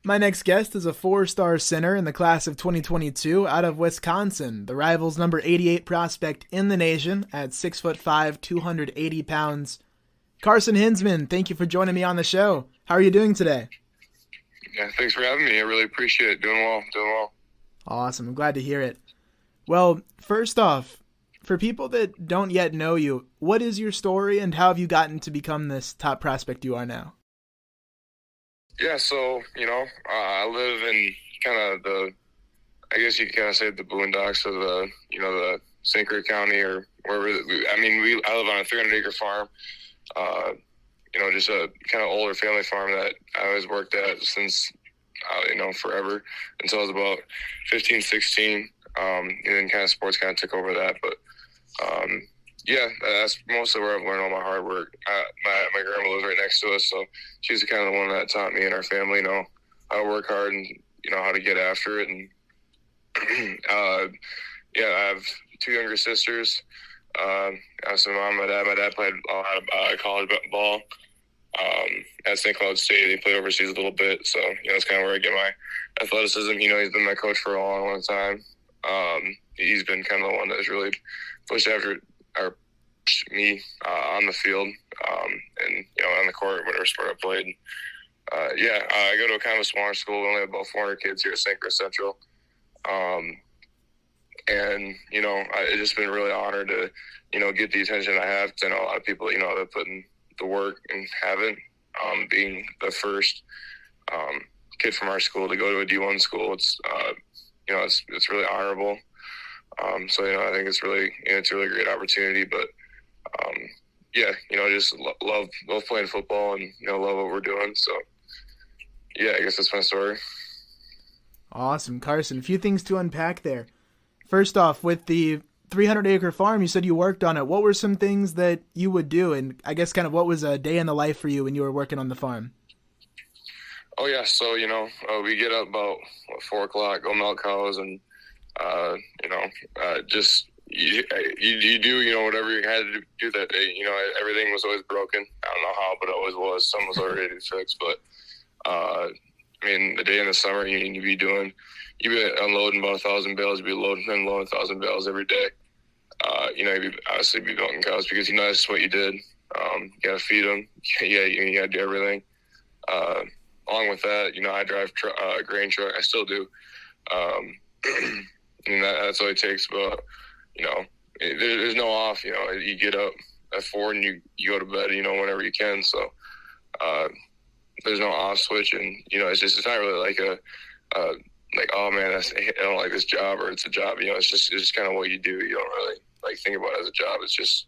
My next guest is a four-star center in the class of 2022 out of Wisconsin, the Rivals number 88 prospect in the nation at 6'5", 280 pounds. Carson Hinzman, thank you for joining me on the show. How are you doing today? Yeah, thanks for having me. I really appreciate it. Doing well. Awesome. I'm glad to hear it. Well, first off, for people that don't yet know you, what is your story and how have you gotten to become this top prospect you are now? Yeah, so, I live in kind of I guess you could kind of say the boondocks of the St. Clair County or wherever. I live on a 300-acre farm, just a kind of older family farm that I always worked at since, forever until I was about 15, 16. And then kind of sports kind of took over that. But, that's mostly where I've learned all my hard work. My grandma lives right next to us, so she's kind of the one that taught me and our family, how to work hard and, how to get after it. And, I have two younger sisters. I have some mom and my dad. My dad played a lot of college ball at St. Cloud State. He played overseas a little bit, so that's kind of where I get my athleticism. He's been my coach for a long, long time. He's been kind of the one that's really pushed after me on the field and on the court, whatever sport I played. I go to a kind of a smaller school. We only have about 400 kids here at St. Clair Central. I've just been really honored to, get the attention I have. Because I know a lot of people, that put in the work and haven't. Being the first kid from our school to go to a D1 school, it's really honorable. I think it's a really great opportunity. But just love playing football and love what we're doing. So I guess that's my story. Awesome, Carson. A few things to unpack there. First off, with the 300-acre farm, you said you worked on it. What were some things that you would do? And I guess kind of what was a day in the life for you when you were working on the farm? Oh, yeah. So, we get up about 4 o'clock, go milk cows, and, you do, whatever you had to do that day. Everything was always broken. I don't know how, but it always was. Some was already fixed. But, the day in the summer, you'd be unloading about 1,000 bales. You'd be loading and unloading 1,000 bales every day. You'd obviously be milking cows because, that's just what you did. You got to feed them. You got to do everything. Along with that, I drive a grain truck. I still do. And that's all it takes. But, there's no off. You get up at 4 and you go to bed, whenever you can. So there's no off switch. And, it's not really like oh man, I don't like this job or it's a job. It's just kind of what you do. You don't really think about it as a job. It's just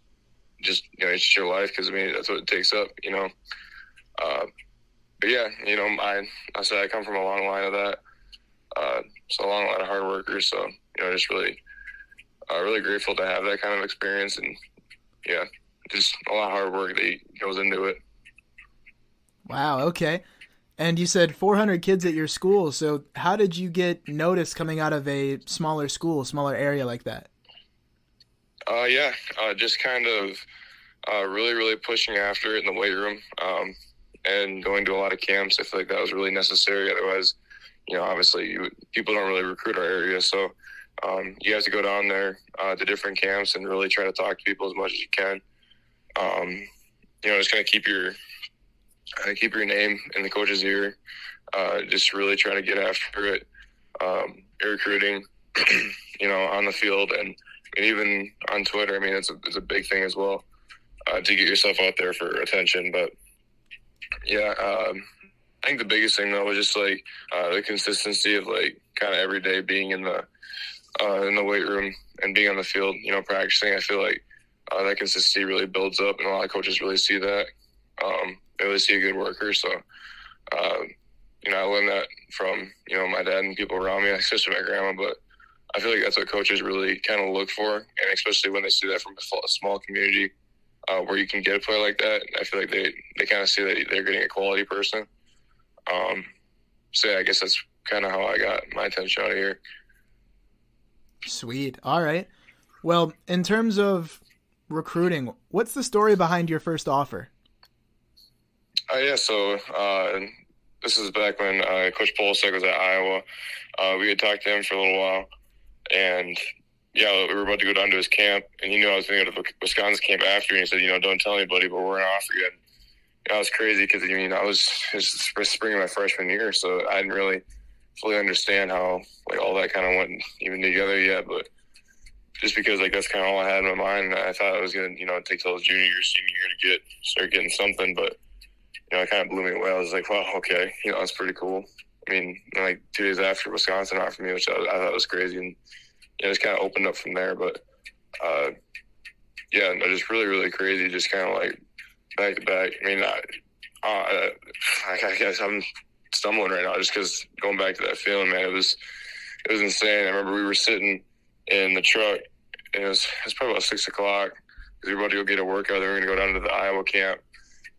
it's just your life because that's what it takes up. I said I come from a long line of that. So a long line of hard workers. So just really grateful to have that kind of experience and just a lot of hard work that goes into it. Wow. Okay. And you said 400 kids at your school. So how did you get noticed coming out of a smaller school, smaller area like that? Just kind of really, really pushing after it in the weight room and going to a lot of camps. I feel like that was really necessary. Otherwise, obviously people don't really recruit our area. So you have to go down there to different camps and really try to talk to people as much as you can. Just kind of keep your name in the coach's ear. Just really try to get after it. Recruiting, on the field and even on Twitter. It's a big thing as well to get yourself out there for attention. But I think the biggest thing though was just the consistency of kind of every day being in the weight room and being on the field. Practicing. I feel like that consistency really builds up, and a lot of coaches really see that. They really see a good worker. So, I learned that from, my dad and people around me, especially my grandma, but I feel like that's what coaches really kind of look for. And especially when they see that from a small community where you can get a player like that, I feel like they kind of see that they're getting a quality person. I guess that's kind of how I got my attention out of here. Sweet. All right. Well, in terms of recruiting, what's the story behind your first offer? So this is back when Coach Polsek was at Iowa. We had talked to him for a little while, and yeah, we were about to go down to his camp, and he knew I was going to go to the Wisconsin camp after, and he said, don't tell anybody, but we're going to offer you. And that was crazy because, I was spring of my freshman year, so I didn't really fully understand how, all that kind of went even together yet, but just because, that's kind of all I had in my mind, I thought I was going to, take till junior year, senior year to start getting something, but, it kind of blew me away. I was like, wow, okay, that's pretty cool. 2 days after Wisconsin offered me, which I thought was crazy, and it just kind of opened up from there, but, yeah, no, just really, really crazy, just kind of, back to back. I guess I'm stumbling right now just because going back to that feeling, man, it was insane. I remember we were sitting in the truck, and it was probably about 6 o'clock because we were about to go get a workout. Then we were going to go down to the Iowa camp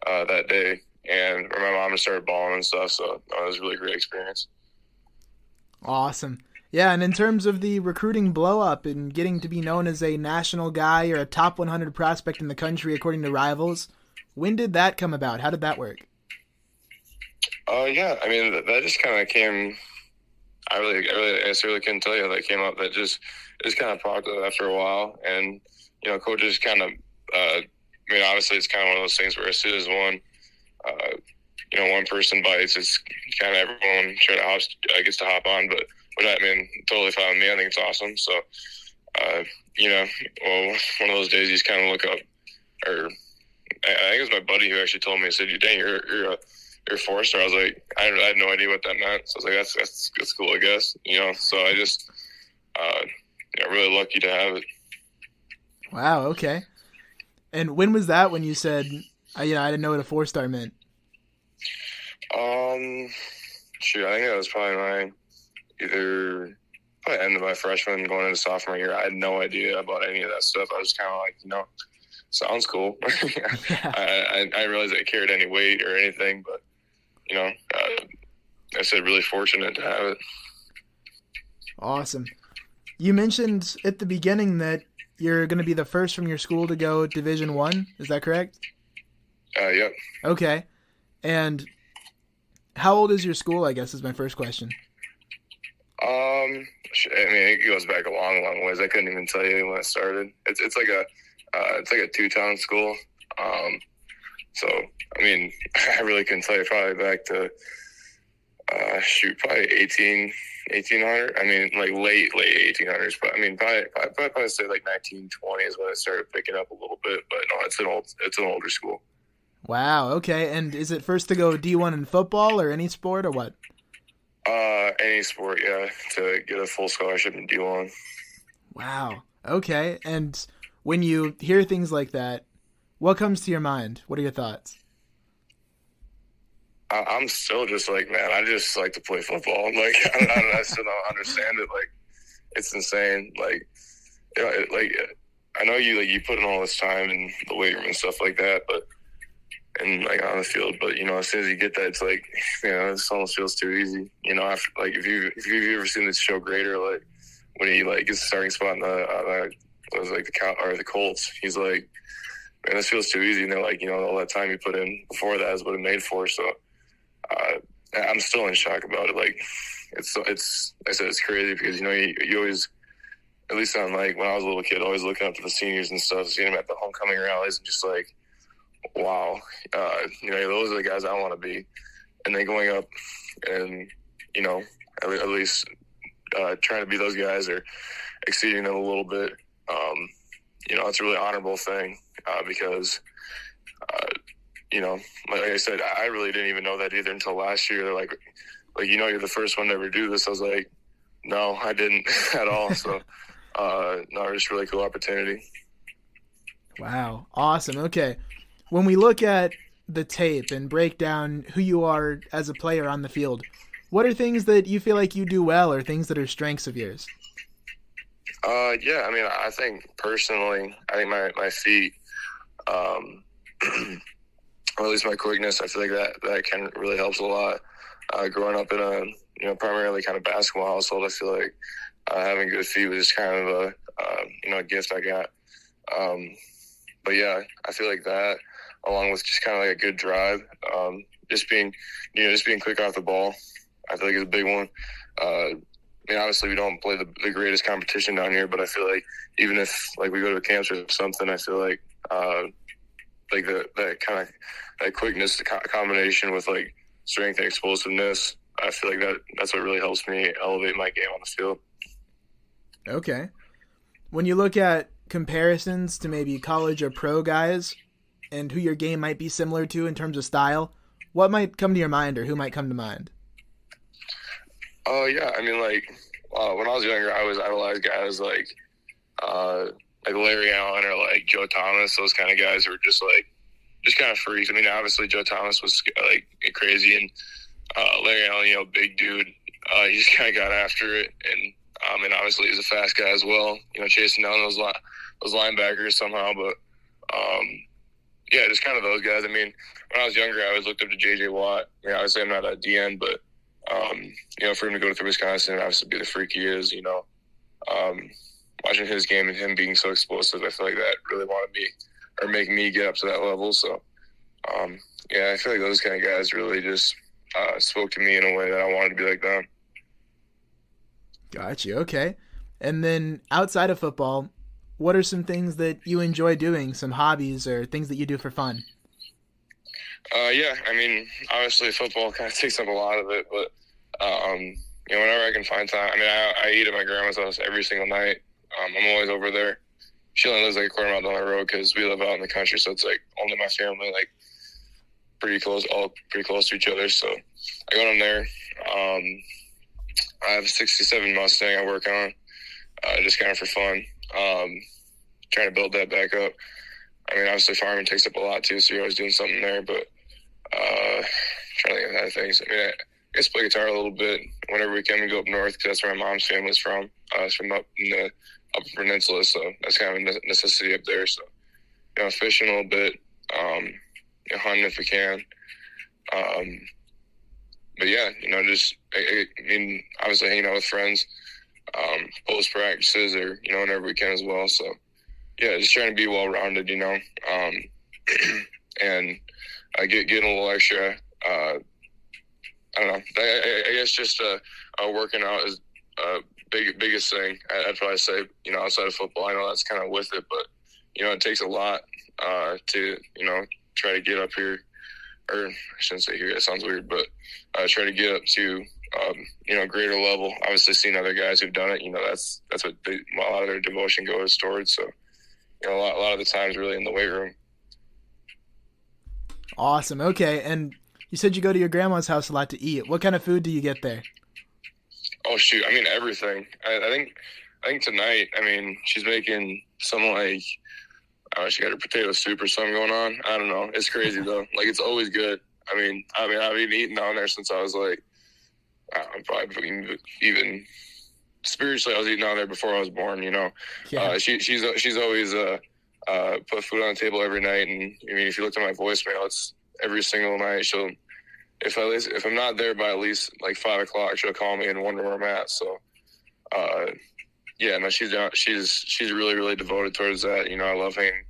that day, and my mom just started bawling and stuff. So it was a really great experience. Awesome. Yeah, and in terms of the recruiting blow-up and getting to be known as a national guy or a top 100 prospect in the country according to Rivals, when did that come about? How did that work? Yeah, that just kind of came. I really couldn't tell you how that came up. That just kind of popped up after a while, and coaches kind of. Obviously, it's kind of one of those things where as soon as one person bites, it's kind of everyone gets to hop on. But totally fine with me. I think it's awesome. So, one of those days you just kind of look up, or I think it was my buddy who actually told me. He said, "Dang, you're a 4-star." I was like, I had no idea what that meant. So I was like, that's cool, I guess. So I just, really lucky to have it. Wow. Okay. And when was that when you said, I didn't know what a 4-star meant? Shoot, I think that was probably probably end of my freshman going into sophomore year. I had no idea about any of that stuff. I was kind of like, sounds cool. I realized I carried any weight or anything, but I said really fortunate to have it. Awesome. You mentioned at the beginning that you're going to be the first from your school to go Division I. Is that correct? Yep. Okay. And how old is your school, I guess, is my first question. It goes back a long, long ways. I couldn't even tell you when it started. It's like a 2-town school. So, I really couldn't tell you, probably back to, probably 1800. Late 1800s, but probably say 1920 is when it started picking up a little bit, but no, it's an older school. Wow. Okay. And is it first to go D1 in football or any sport or what? Any sport, yeah, to get a full scholarship in D1. Wow. Okay. And when you hear things like that, what comes to your mind? What are your thoughts? I'm still just man, I just like to play football. I still don't understand it. It's insane. I know you put in all this time in the weight room and stuff like that, and on the field, but as soon as you get that, it's this almost feels too easy. After, if you've ever seen this show Greater, when he gets the starting spot in the Colts, he's like, man, this feels too easy. And they're like, all that time you put in before that is what it made for. So I'm still in shock about it. It's I said it's crazy because you always, at least on when I was a little kid, always looking up to the seniors and stuff, seeing them at the homecoming rallies and just wow, those are the guys I want to be. And then going up and at least trying to be those guys or exceeding them a little bit. It's a really honorable thing because, like I said, I really didn't even know that either until last year. They're like, you're the first one to ever do this. I was like, no, I didn't at all. So, no, just really cool opportunity. Wow. Awesome. Okay. When we look at the tape and break down who you are as a player on the field, what are things that you feel like you do well or things that are strengths of yours? Yeah, I think personally, my feet, or at least my quickness, I feel like that can really helps a lot. Growing up in a, primarily kind of basketball household, I feel like having good feet was just kind of a gift I got. But yeah, I feel like that, along with just kind of a good drive, just being quick off the ball, I feel like is a big one. I mean, obviously we don't play the greatest competition down here, but I feel like even if like we go to camps or something, I feel like that quickness, the combination with like strength and explosiveness, I feel like that's what really helps me elevate my game on the field. Okay. When you look at comparisons to maybe college or pro guys and who your game might be similar to in terms of style, what might come to your mind or who might come to mind? Yeah, I mean, like when I was younger, I was idolized guys like Larry Allen or like Joe Thomas, those kind of guys who were just kind of freaks. I mean, obviously Joe Thomas was like crazy, and Larry Allen, big dude. He just kind of got after it, and obviously he's a fast guy as well. Chasing down those linebackers somehow, but yeah, just kind of those guys. I mean, when I was younger, I always looked up to J.J. Watt. I mean, obviously I'm not a DN, but for him to go through Wisconsin and obviously be the freak he is, watching his game and him being so explosive, I feel like that really wanted me or make me get up to that level. So, I feel like those kind of guys really just spoke to me in a way that I wanted to be like them. Got you. Okay. And then outside of football, what are some things that you enjoy doing, some hobbies or things that you do for fun? Yeah, I mean, obviously football kind of takes up a lot of it, but, whenever I can find time, I mean, I eat at my grandma's house every single night. I'm always over there. She only lives like a quarter mile down the road because we live out in the country, so it's like only my family, like pretty close to each other. So I go down there. I have a 67 Mustang I work on, just kind of for fun. Trying to build that back up. I mean, obviously farming takes up a lot too, so you're always doing something there, but trying to think of other things. I mean, I guess play guitar a little bit whenever we can. We go up north because that's where my mom's family's from. It's from up in the Upper Peninsula, so that's kind of a necessity up there. So, fishing a little bit, hunting if we can. But yeah, just I mean, obviously hanging out with friends, post practices or whenever we can as well. So yeah, just trying to be well rounded, and getting a little extra. I don't know. I guess just working out is biggest thing. I'd probably say outside of football. I know that's kind of with it, but it takes a lot to try to get up here. Or I shouldn't say here, that sounds weird, but try to get up to, greater level. Obviously seeing other guys who've done it, that's what a lot of their devotion goes towards. So, a lot of the times really in the weight room. Awesome. Okay. And you said you go to your grandma's house a lot to eat. What kind of food do you get there? Oh shoot. I mean, everything. I think tonight, I mean, she's making some she got her potato soup or something going on. I don't know. It's crazy though. Like it's always good. I mean, I've been eating down there since I was like, I'm probably even spiritually, I was eating down there before I was born. Yeah. She's always put food on the table every night, and I mean, if you look at my voicemail, it's every single night. If I'm not there by at least like 5 o'clock, she'll call me and wonder where I'm at. So, she's really, really devoted towards that. I love hanging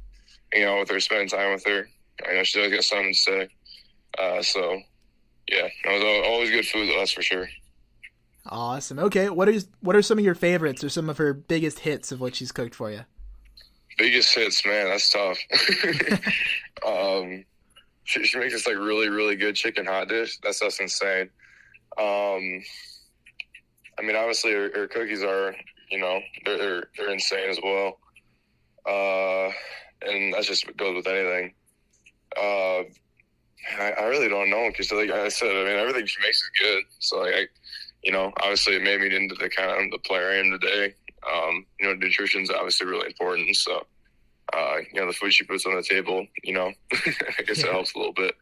out with her, spending time with her. I know she's always got something to say. So yeah, it was always good food though, that's for sure. Awesome. Okay, what are some of your favorites or some of her biggest hits of what she's cooked for you? Biggest hits, man, that's tough. She makes this like really, really good chicken hot dish. That's insane. I mean, obviously her cookies are, they're insane as well. And that's just goes with anything. I really don't know because, like I said, I mean, everything she makes is good. So, like, obviously it made me into the kind of the player I am today. Nutrition's obviously really important. So, the food she puts on the table, I guess it helps a little bit.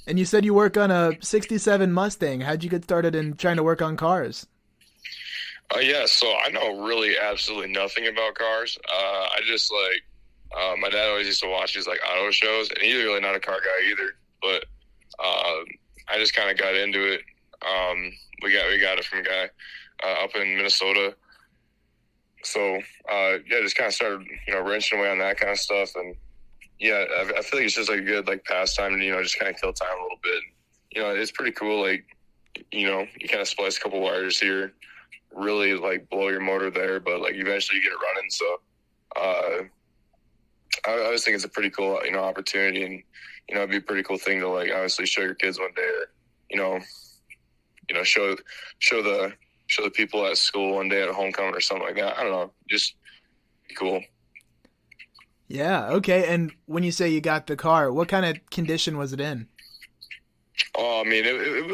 And you said you work on a 67 Mustang. How'd you get started in trying to work on cars? Yeah, so I know really absolutely nothing about cars. I just my dad always used to watch these like auto shows, and he's really not a car guy either. But I just kind of got into it. We got it from a guy up in Minnesota. So just kind of started wrenching away on that kind of stuff, and yeah, I feel like it's just like a good like pastime to, just kind of kill time a little bit. It's pretty cool. Like, you kind of splice a couple wires here, really like blow your motor there, but like eventually you get it running. So, I always think it's a pretty cool, opportunity, and it'd be a pretty cool thing to like obviously show your kids one day, or show the people at school one day at homecoming or something like that. I don't know, just be cool. Yeah. Okay. And when you say you got the car, what kind of condition was it in? Oh, I mean, it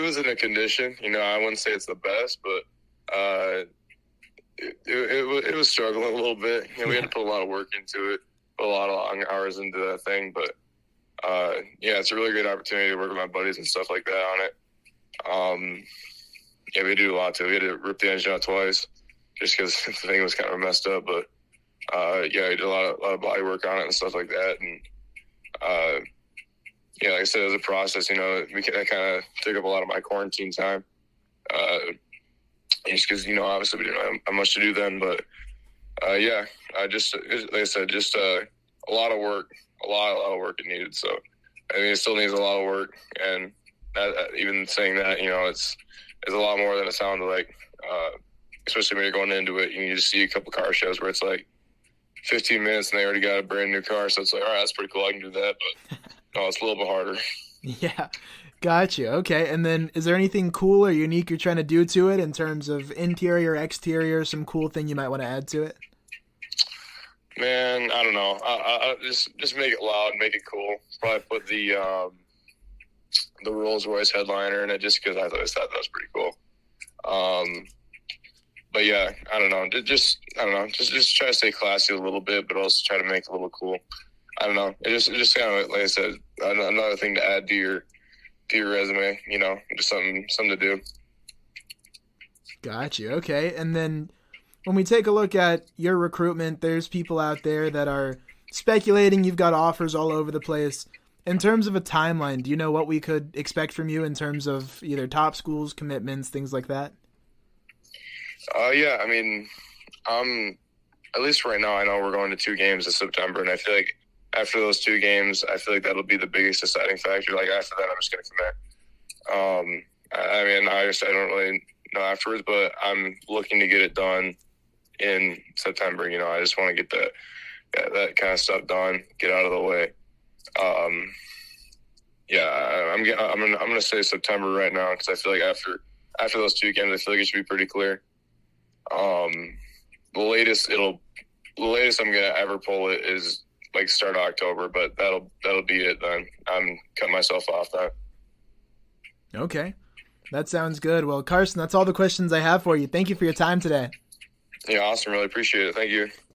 was in a condition. I wouldn't say it's the best, but it was struggling a little bit. We had to put a lot of work into it, put a lot of long hours into that thing. But yeah, it's a really great opportunity to work with my buddies and stuff like that on it. Yeah, we do a lot too. We had to rip the engine out twice just because the thing was kind of messed up. But yeah, we did a lot of body work on it and stuff like that. And yeah, like I said, it was a process. That kind of took up a lot of my quarantine time. Just because obviously we didn't have much to do then. But yeah, like I said, just a lot of work, a lot of work it needed. So I mean, it still needs a lot of work, and even saying that, it's a lot more than it sounded like. Especially when you're going into it, you just see a couple car shows where it's like 15 minutes and they already got a brand new car. So it's like, all right, that's pretty cool. I can do that. But no, it's a little bit harder. Yeah. Gotcha. Okay. And then is there anything cool or unique you're trying to do to it in terms of interior, exterior, some cool thing you might want to add to it? Man, I don't know. I just make it loud, make it cool. Probably put the Rolls Royce headliner in it just because I always thought that was pretty cool. But yeah, I don't know. Just try to stay classy a little bit, but also try to make it a little cool. I don't know. It just kind of, like I said, another thing to add to your resume. Just something to do. Gotcha. Okay. And then when we take a look at your recruitment, there's people out there that are speculating. You've got offers all over the place. In terms of a timeline, do you know what we could expect from you in terms of either top schools, commitments, things like that? Yeah, I mean, at least right now, I know we're going to 2 games in September, and I feel like after those 2 games, I feel like that'll be the biggest deciding factor. Like after that, I'm just going to commit. I mean, I don't really know afterwards, but I'm looking to get it done in September. I just want to get that kind of stuff done, get out of the way. Yeah, I'm gonna say September right now because I feel like after those 2 games, I feel like it should be pretty clear. The latest I'm gonna ever pull it is like start October, but that'll be it then. I'm cutting myself off that. Okay. That sounds good. Well, Carson, that's all the questions I have for you. Thank you for your time today. Yeah, awesome. Really appreciate it. Thank you.